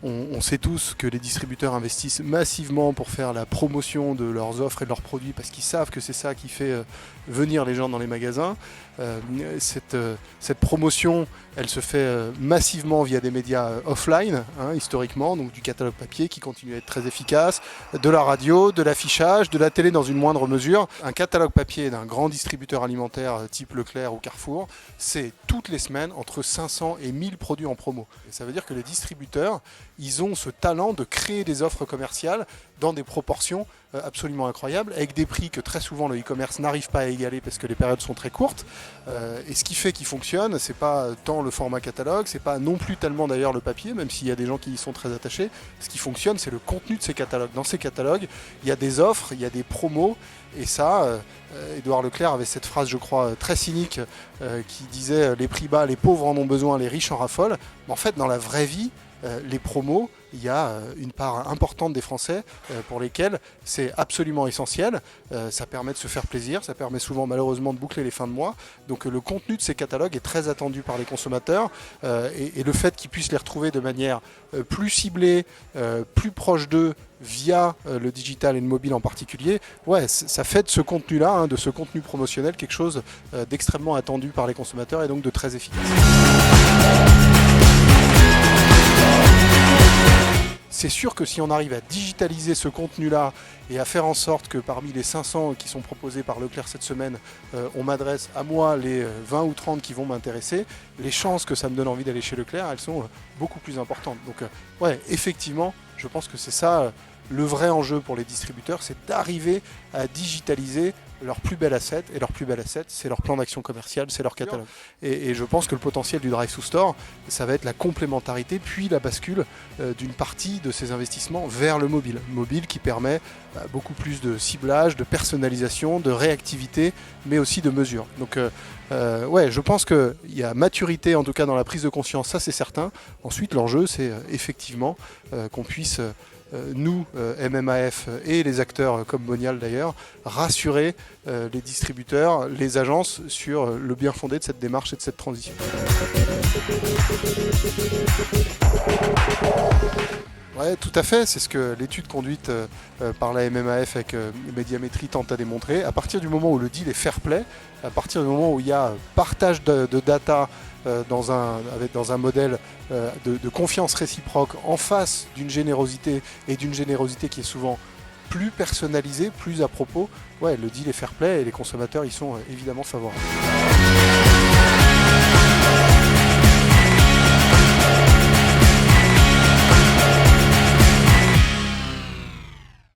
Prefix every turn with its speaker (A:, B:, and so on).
A: On sait tous que les distributeurs investissent massivement pour faire la promotion de leurs offres et de leurs produits parce qu'ils savent que c'est ça qui fait venir les gens dans les magasins. Cette promotion, elle se fait massivement via des médias offline, historiquement, donc du catalogue papier qui continue à être très efficace, de la radio, de l'affichage, de la télé dans une moindre mesure. Un catalogue papier d'un grand distributeur alimentaire type Leclerc ou Carrefour, c'est toutes les semaines entre 500 et 1000 produits en promo. Et ça veut dire que les distributeurs, ils ont ce talent de créer des offres commerciales dans des proportions absolument incroyables, avec des prix que très souvent le e-commerce n'arrive pas à égaler parce que les périodes sont très courtes. Et ce qui fait qu'ils fonctionnent, c'est pas tant le format catalogue, c'est pas non plus tellement d'ailleurs le papier, même s'il y a des gens qui y sont très attachés. Ce qui fonctionne, c'est le contenu de ces catalogues. Dans ces catalogues, il y a des offres, il y a des promos, et ça, Édouard Leclerc avait cette phrase, je crois, très cynique, qui disait « les prix bas, les pauvres en ont besoin, les riches en raffolent ». Mais en fait, dans la vraie vie, les promos, il y a une part importante des Français pour lesquels c'est absolument essentiel. Ça permet de se faire plaisir, ça permet souvent malheureusement de boucler les fins de mois. Donc le contenu de ces catalogues est très attendu par les consommateurs et le fait qu'ils puissent les retrouver de manière plus ciblée, plus proche d'eux via le digital et le mobile en particulier, ouais, ça fait de ce contenu-là, de ce contenu promotionnel, quelque chose d'extrêmement attendu par les consommateurs et donc de très efficace. C'est sûr que si on arrive à digitaliser ce contenu-là et à faire en sorte que parmi les 500 qui sont proposés par Leclerc cette semaine, on m'adresse à moi les 20 ou 30 qui vont m'intéresser, les chances que ça me donne envie d'aller chez Leclerc, elles sont beaucoup plus importantes. Donc ouais, effectivement, je pense que c'est ça le vrai enjeu pour les distributeurs, c'est d'arriver à digitaliser leur plus bel asset, et leur plus bel asset, c'est leur plan d'action commerciale, c'est leur catalogue. Et je pense que le potentiel du Drive to Store, ça va être la complémentarité, puis la bascule d'une partie de ces investissements vers le mobile. Mobile qui permet beaucoup plus de ciblage, de personnalisation, de réactivité, mais aussi de mesure. Donc ouais, je pense qu'il y a maturité, en tout cas dans la prise de conscience, ça c'est certain. Ensuite, l'enjeu, c'est effectivement qu'on puisse nous, MMAF et les acteurs comme Monial d'ailleurs, rassurer les distributeurs, les agences sur le bien fondé de cette démarche et de cette transition. Ouais, tout à fait, c'est ce que l'étude conduite par la MMAF avec Médiamétrie tente à démontrer. À partir du moment où le deal est fair play, à partir du moment où il y a partage de data dans un modèle de confiance réciproque en face d'une générosité et d'une générosité qui est souvent plus personnalisée, plus à propos, ouais, le deal est fair play et les consommateurs y sont évidemment favorables.